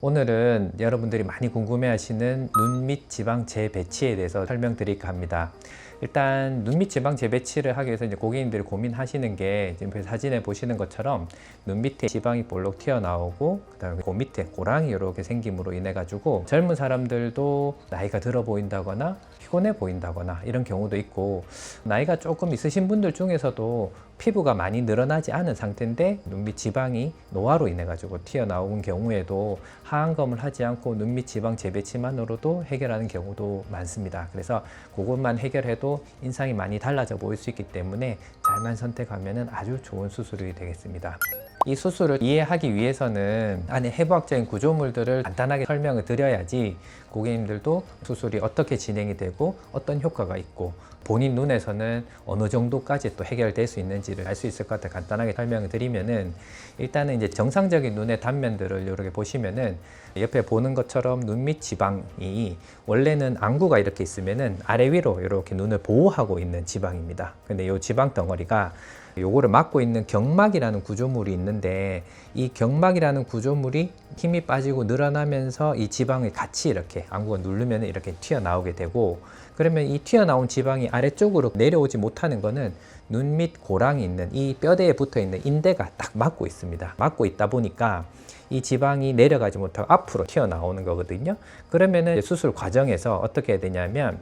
오늘은 여러분들이 많이 궁금해하시는 눈 밑 지방 재배치에 대해서 설명드릴까 합니다. 일단 눈 밑 지방 재배치를 하기 위해서 이제 고객님들이 고민하시는 게 지금 사진에 보시는 것처럼 눈 밑에 지방이 볼록 튀어나오고 그다음에 그 밑에 고랑이 이렇게 생김으로 인해 가지고 젊은 사람들도 나이가 들어 보인다거나 피곤해 보인다거나 이런 경우도 있고, 나이가 조금 있으신 분들 중에서도 피부가 많이 늘어나지 않은 상태인데 눈 밑 지방이 노화로 인해 가지고 튀어나온 경우에도 하안검을 하지 않고 눈 밑 지방 재배치만으로도 해결하는 경우도 많습니다. 그래서 그것만 해결해도 인상이 많이 달라져 보일 수 있기 때문에 잘만 선택하면 아주 좋은 수술이 되겠습니다. 이 수술을 이해하기 위해서는 안에 해부학적인 구조물들을 간단하게 설명을 드려야지 고객님들도 수술이 어떻게 진행이 되고 어떤 효과가 있고 본인 눈에서는 어느 정도까지 또 해결될 수 있는지를 알 수 있을 것 같아 간단하게 설명을 드리면은, 일단은 이제 정상적인 눈의 단면들을 이렇게 보시면은 옆에 보는 것처럼 눈 밑 지방이 원래는 안구가 이렇게 있으면은 아래 위로 이렇게 눈을 보호하고 있는 지방입니다. 근데 이 지방 덩어리가 요거를 막고 있는 경막이라는 구조물이 있는데, 이 경막이라는 구조물이 힘이 빠지고 늘어나면서 이 지방이 같이 이렇게 안구가 누르면 이렇게 튀어나오게 되고, 그러면 이 튀어나온 지방이 아래쪽으로 내려오지 못하는 거는 눈 밑 고랑이 있는 이 뼈대에 붙어 있는 인대가 딱 막고 있습니다. 막고 있다 보니까 이 지방이 내려가지 못하고 앞으로 튀어나오는 거거든요. 그러면은 수술 과정에서 어떻게 해야 되냐면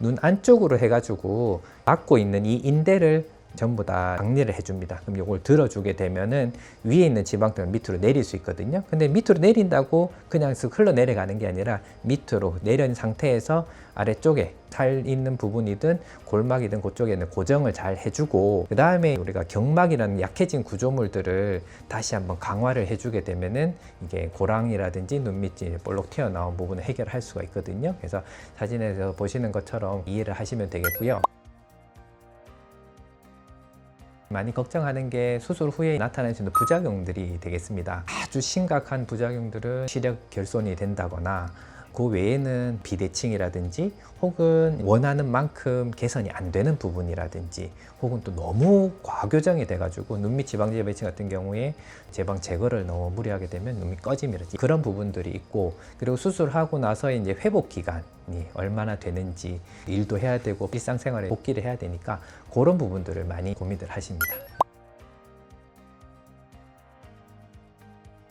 눈 안쪽으로 해가지고 막고 있는 이 인대를 전부 다 정리를 해줍니다. 그럼 이걸 들어주게 되면은 위에 있는 지방들을 밑으로 내릴 수 있거든요. 근데 밑으로 내린다고 그냥 쓱 흘러 내려가는 게 아니라 밑으로 내린 상태에서 아래쪽에 살 있는 부분이든 골막이든 그쪽에는 고정을 잘 해주고, 그 다음에 우리가 경막이라는 약해진 구조물들을 다시 한번 강화를 해주게 되면은 이게 고랑이라든지 눈밑이 볼록 튀어나온 부분을 해결할 수가 있거든요. 그래서 사진에서 보시는 것처럼 이해를 하시면 되겠고요. 많이 걱정하는 게 수술 후에 나타날 수 있는 부작용들이 되겠습니다. 아주 심각한 부작용들은 시력 결손이 된다거나, 그 외에는 비대칭이라든지 혹은 원하는 만큼 개선이 안 되는 부분이라든지, 혹은 또 너무 과교정이 돼가지고 눈밑 지방 재배치 같은 경우에 지방 제거를 너무 무리하게 되면 눈이 꺼짐이라든지 그런 부분들이 있고, 그리고 수술하고 나서 이제 회복 기간이 얼마나 되는지, 일도 해야 되고 일상생활에 복귀를 해야 되니까 그런 부분들을 많이 고민을 하십니다.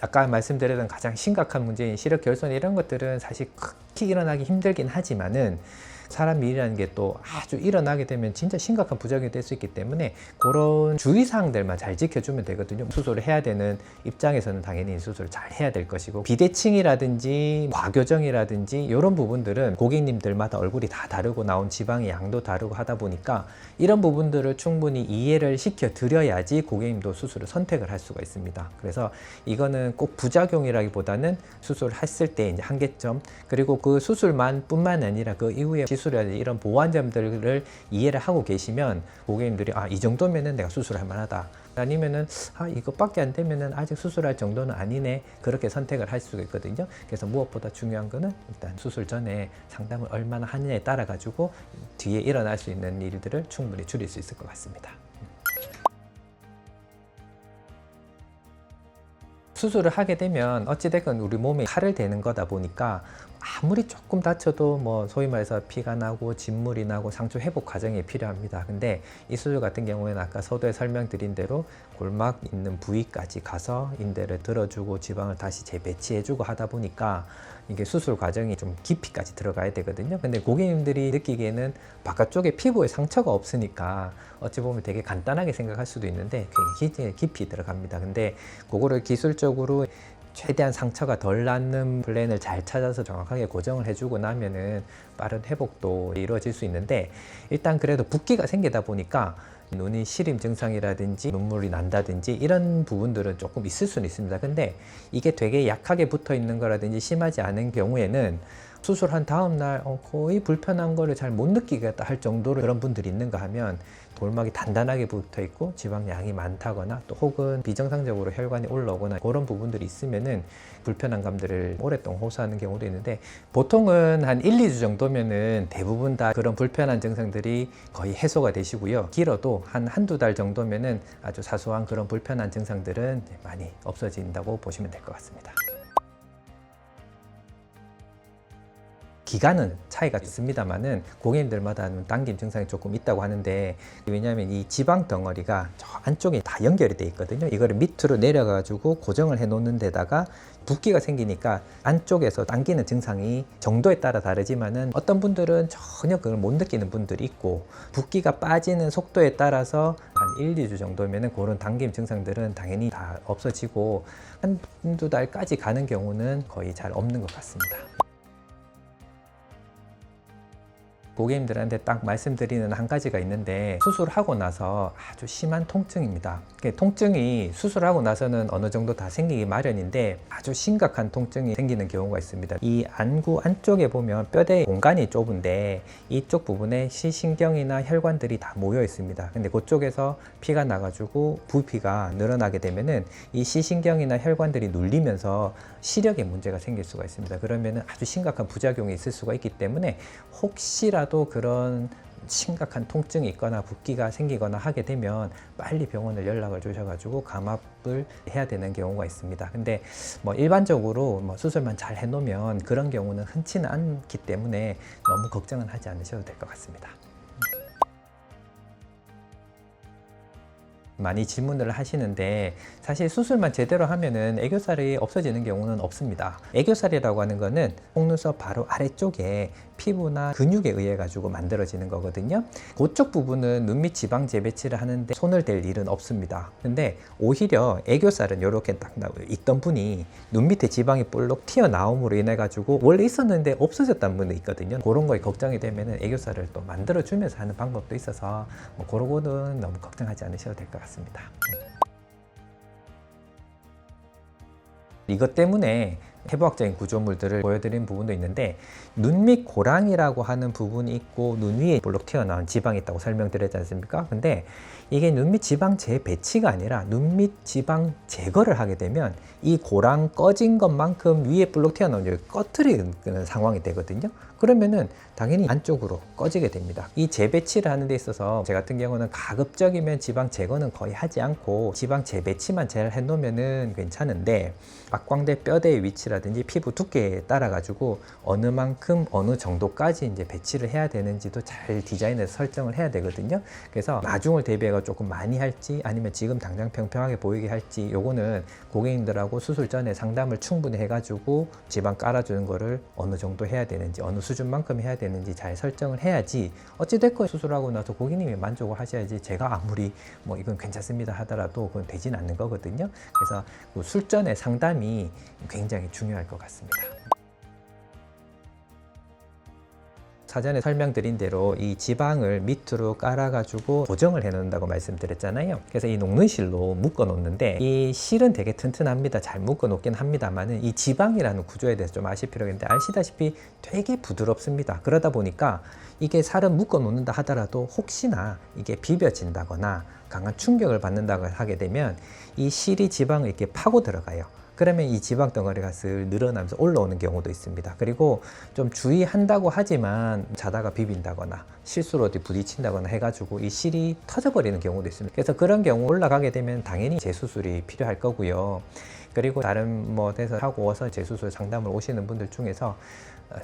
아까 말씀드렸던 가장 심각한 문제인 시력 결손, 이런 것들은 사실 크게 일어나기 힘들긴 하지만은 사람 일이라는 게 또 아주 일어나게 되면 진짜 심각한 부작용이 될 수 있기 때문에 그런 주의사항들만 잘 지켜주면 되거든요. 수술을 해야 되는 입장에서는 당연히 수술을 잘 해야 될 것이고, 비대칭이라든지 과교정이라든지 이런 부분들은 고객님들마다 얼굴이 다 다르고 나온 지방의 양도 다르고 하다 보니까 이런 부분들을 충분히 이해를 시켜 드려야지 고객님도 수술을 선택을 할 수가 있습니다. 그래서 이거는 꼭 부작용이라기보다는 수술을 했을 때 이제 한계점, 그리고 그 수술만 뿐만 아니라 그 이후에 시술이라든지 이런 보완점들을 이해를 하고 계시면 고객님들이 이 정도면은 내가 수술할 만하다, 아니면은 이것밖에 안 되면은 아직 수술할 정도는 아니네, 그렇게 선택을 할 수가 있거든요. 그래서 무엇보다 중요한 거는 일단 수술 전에 상담을 얼마나 하느냐에 따라 가지고 뒤에 일어날 수 있는 일들을 충분히 줄일 수 있을 것 같습니다. 수술을 하게 되면 어찌됐건 우리 몸에 칼을 대는 거다 보니까 아무리 조금 다쳐도 뭐 소위 말해서 피가 나고 진물이 나고 상처 회복 과정이 필요합니다. 근데 이 수술 같은 경우에는 아까 서두에 설명드린 대로 골막 있는 부위까지 가서 인대를 들어주고 지방을 다시 재배치해주고 하다 보니까 이게 수술 과정이 좀 깊이까지 들어가야 되거든요. 근데 고객님들이 느끼기에는 바깥쪽에 피부에 상처가 없으니까 어찌 보면 되게 간단하게 생각할 수도 있는데 굉장히 깊이 들어갑니다. 근데 그거를 기술적으로 최대한 상처가 덜 나는 플랜을 잘 찾아서 정확하게 고정을 해주고 나면은 빠른 회복도 이루어질 수 있는데, 일단 그래도 붓기가 생기다 보니까 눈이 시림 증상이라든지 눈물이 난다든지 이런 부분들은 조금 있을 수는 있습니다. 근데 이게 되게 약하게 붙어 있는 거라든지 심하지 않은 경우에는 수술한 다음 날 거의 불편한 거를 잘 못 느끼겠다 할 정도로 그런 분들이 있는가 하면, 골막이 단단하게 붙어 있고 지방량이 많다거나 또 혹은 비정상적으로 혈관이 올라오거나 그런 부분들이 있으면은 불편한 감들을 오랫동안 호소하는 경우도 있는데, 보통은 한 1, 2주 정도면은 대부분 다 그런 불편한 증상들이 거의 해소가 되시고요. 길어도 한두 달 정도면은 아주 사소한 그런 불편한 증상들은 많이 없어진다고 보시면 될 것 같습니다. 기간은 차이가 있습니다만은 고객님들마다 당김 증상이 조금 있다고 하는데, 왜냐하면 이 지방 덩어리가 저 안쪽에 다 연결이 돼 있거든요. 이거를 밑으로 내려가 가지고 고정을 해 놓는 데다가 붓기가 생기니까 안쪽에서 당기는 증상이 정도에 따라 다르지만은 어떤 분들은 전혀 그걸 못 느끼는 분들이 있고, 붓기가 빠지는 속도에 따라서 한 1, 2주 정도면은 그런 당김 증상들은 당연히 다 없어지고 한두 달까지 가는 경우는 거의 잘 없는 것 같습니다. 고객님들한테 딱 말씀드리는 한 가지가 있는데, 수술하고 나서 아주 심한 통증입니다. 통증이 수술하고 나서는 어느 정도 다 생기기 마련인데 아주 심각한 통증이 생기는 경우가 있습니다. 이 안구 안쪽에 보면 뼈대 공간이 좁은데 이쪽 부분에 시신경이나 혈관들이 다 모여 있습니다. 근데 그쪽에서 피가 나가지고 부피가 늘어나게 되면은 이 시신경이나 혈관들이 눌리면서 시력에 문제가 생길 수가 있습니다. 그러면은 아주 심각한 부작용이 있을 수가 있기 때문에 혹시라도 그런 심각한 통증이 있거나 붓기가 생기거나 하게 되면 빨리 병원을 연락을 주셔가지고 감압을 해야 되는 경우가 있습니다. 근데 뭐 일반적으로 뭐 수술만 잘 해놓으면 그런 경우는 흔치는 않기 때문에 너무 걱정은 하지 않으셔도 될 것 같습니다. 많이 질문을 하시는데, 사실 수술만 제대로 하면은 애교살이 없어지는 경우는 없습니다. 애교살이라고 하는 거는 속눈썹 바로 아래쪽에 피부나 근육에 의해 가지고 만들어지는 거거든요. 그쪽 부분은 눈밑 지방 재배치를 하는데 손을 댈 일은 없습니다. 근데 오히려 애교살은 이렇게 딱 있던 분이 눈 밑에 지방이 볼록 튀어나옴으로 인해 가지고 원래 있었는데 없어졌다는 분도 있거든요. 그런 거에 걱정이 되면은 애교살을 또 만들어 주면서 하는 방법도 있어서 뭐 그런 거는 너무 걱정하지 않으셔도 될 것 같습니다. 이것 때문에 해부학적인 구조물들을 보여드린 부분도 있는데, 눈 밑 고랑이라고 하는 부분이 있고 눈 위에 볼록 튀어나온 지방이 있다고 설명드렸지 않습니까? 근데 이게 눈 밑 지방 재배치가 아니라 눈 밑 지방 제거를 하게 되면 이 고랑 꺼진 것만큼 위에 볼록 튀어나온 여기 꺼트리는 상황이 되거든요. 그러면은 당연히 안쪽으로 꺼지게 됩니다. 이 재배치를 하는 데 있어서 제 같은 경우는 가급적이면 지방 제거는 거의 하지 않고 지방 재배치만 잘 해놓으면은 괜찮은데, 박광대 뼈대의 위치라든지 피부 두께에 따라 가지고 어느 만큼 어느 정도까지 이제 배치를 해야 되는지도 잘 디자인해서 설정을 해야 되거든요. 그래서 나중을 대비해서 조금 많이 할지 아니면 지금 당장 평평하게 보이게 할지, 요거는 고객님들하고 수술 전에 상담을 충분히 해가지고 지방 깔아주는 거를 어느 정도 해야 되는지 어느 수준만큼 해야 되는지 잘 설정을 해야지, 어찌됐건 수술하고 나서 고객님이 만족을 하셔야지 제가 아무리 뭐 이건 괜찮습니다 하더라도 그건 되진 않는 거거든요. 그래서 그 술전의 상담이 굉장히 중요할 것 같습니다. 사전에 설명드린 대로 이 지방을 밑으로 깔아가지고 고정을 해 놓는다고 말씀드렸잖아요. 그래서 이 녹는 실로 묶어 놓는데, 이 실은 되게 튼튼합니다. 잘 묶어 놓긴 합니다만은 이 지방이라는 구조에 대해서 좀 아실 필요가 있는데, 아시다시피 되게 부드럽습니다. 그러다 보니까 이게 살은 묶어 놓는다 하더라도 혹시나 이게 비벼진다거나 강한 충격을 받는다고 하게 되면 이 실이 지방을 이렇게 파고 들어가요. 그러면 이 지방 덩어리가 슬 늘어나면서 올라오는 경우도 있습니다. 그리고 좀 주의한다고 하지만 자다가 비빈다거나 실수로 어디 부딪힌다거나 해가지고 이 실이 터져버리는 경우도 있습니다. 그래서 그런 경우 올라가게 되면 당연히 재수술이 필요할 거고요. 그리고 다른 뭐 데서 하고 와서 재수술 상담을 오시는 분들 중에서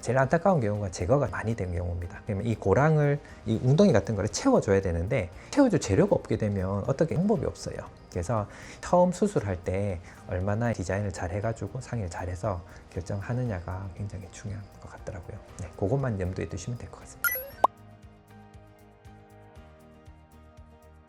제일 안타까운 경우가 제거가 많이 된 경우입니다. 그러면 이 고랑을, 이 웅덩이 같은 거를 채워줘야 되는데 채워줄 재료가 없게 되면 어떻게 방법이 없어요. 그래서 처음 수술할 때 얼마나 디자인을 잘 해가지고 상의를 잘해서 결정하느냐가 굉장히 중요한 것 같더라고요. 네, 그것만 염두에 두시면 될 것 같습니다.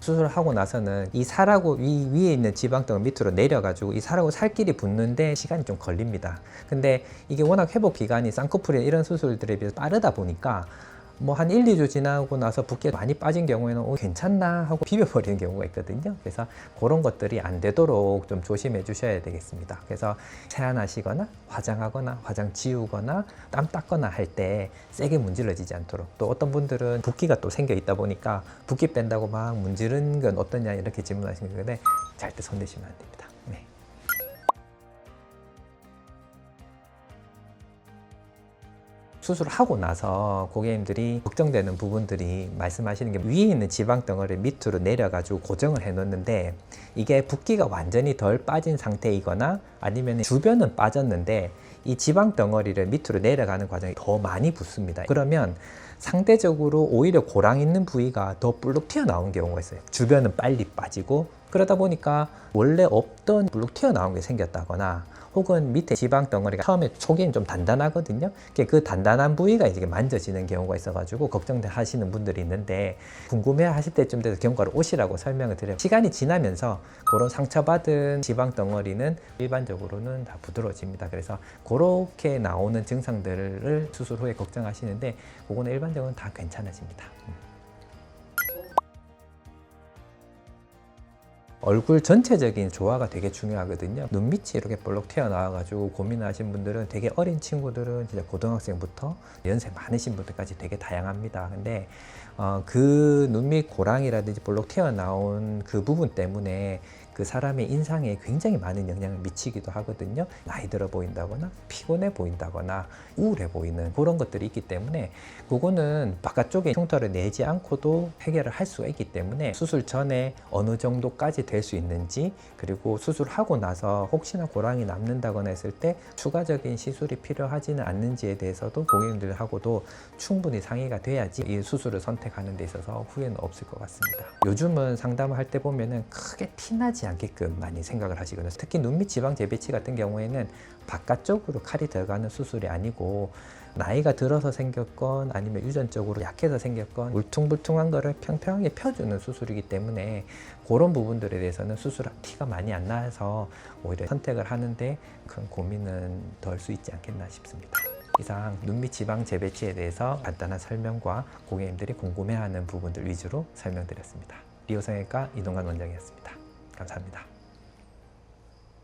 수술을 하고 나서는 이 살하고 위에 있는 지방덩을 밑으로 내려가지고 이 살하고 살길이 붙는데 시간이 좀 걸립니다. 근데 이게 워낙 회복 기간이 쌍꺼풀이나 이런 수술들에 비해서 빠르다 보니까 뭐 한 1, 2주 지나고 나서 붓기가 많이 빠진 경우에는 괜찮나 하고 비벼버리는 경우가 있거든요. 그래서 그런 것들이 안 되도록 좀 조심해 주셔야 되겠습니다. 그래서 세안하시거나 화장하거나 화장 지우거나 땀 닦거나 할 때 세게 문질러지지 않도록, 또 어떤 분들은 붓기가 또 생겨 있다 보니까 붓기 뺀다고 막 문지르는 건 어떠냐 이렇게 질문하시는 건데, 절대 손 대시면 안 됩니다. 네. 수술을 하고 나서 고객님들이 걱정되는 부분들이 말씀하시는 게, 위에 있는 지방 덩어리를 밑으로 내려가지고 고정을 해 놓는데 이게 붓기가 완전히 덜 빠진 상태이거나 아니면 주변은 빠졌는데 이 지방 덩어리를 밑으로 내려가는 과정이 더 많이 붓습니다. 그러면 상대적으로 오히려 고랑 있는 부위가 더 볼록 튀어나온 경우가 있어요. 주변은 빨리 빠지고, 그러다 보니까 원래 없던 볼록 튀어나온 게 생겼다거나, 혹은 밑에 지방 덩어리가 처음에 초기엔 좀 단단하거든요. 그 단단한 부위가 이제 만져지는 경우가 있어가지고 걱정하시는 분들이 있는데, 궁금해하실 때쯤 돼서 경과로 오시라고 설명을 드려요. 시간이 지나면서 그런 상처받은 지방 덩어리는 일반적으로는 다 부드러워집니다. 그래서 그렇게 나오는 증상들을 수술 후에 걱정하시는데, 그거는 일반적으로 다 괜찮아집니다. 얼굴 전체적인 조화가 되게 중요하거든요. 눈밑이 이렇게 볼록 튀어나와가지고 고민하신 분들은, 되게 어린 친구들은 진짜 고등학생부터 연세 많으신 분들까지 되게 다양합니다. 근데 그 눈밑 고랑이라든지 볼록 튀어나온 그 부분 때문에 그 사람의 인상에 굉장히 많은 영향을 미치기도 하거든요. 나이 들어 보인다거나 피곤해 보인다거나 우울해 보이는 그런 것들이 있기 때문에, 그거는 바깥쪽에 흉터를 내지 않고도 해결을 할 수가 있기 때문에, 수술 전에 어느 정도까지 될 수 있는지, 그리고 수술하고 나서 혹시나 고랑이 남는다거나 했을 때 추가적인 시술이 필요하지는 않는지에 대해서도 고객님들하고도 충분히 상의가 돼야지 이 수술을 선택하는 데 있어서 후회는 없을 것 같습니다. 요즘은 상담을 할 때 보면은 크게 티나지 않게끔 많이 생각을 하시거든요. 특히 눈밑 지방 재배치 같은 경우에는 바깥쪽으로 칼이 들어가는 수술이 아니고, 나이가 들어서 생겼건 아니면 유전적으로 약해서 생겼건 울퉁불퉁한 거를 평평하게 펴주는 수술이기 때문에, 그런 부분들에 대해서는 수술 티가 많이 안 나서 오히려 선택을 하는데 큰 고민은 덜 수 있지 않겠나 싶습니다. 이상 눈밑 지방 재배치에 대해서 간단한 설명과 고객님들이 궁금해하는 부분들 위주로 설명드렸습니다. 리오성형외과 이동관 원장이었습니다. 감사합니다.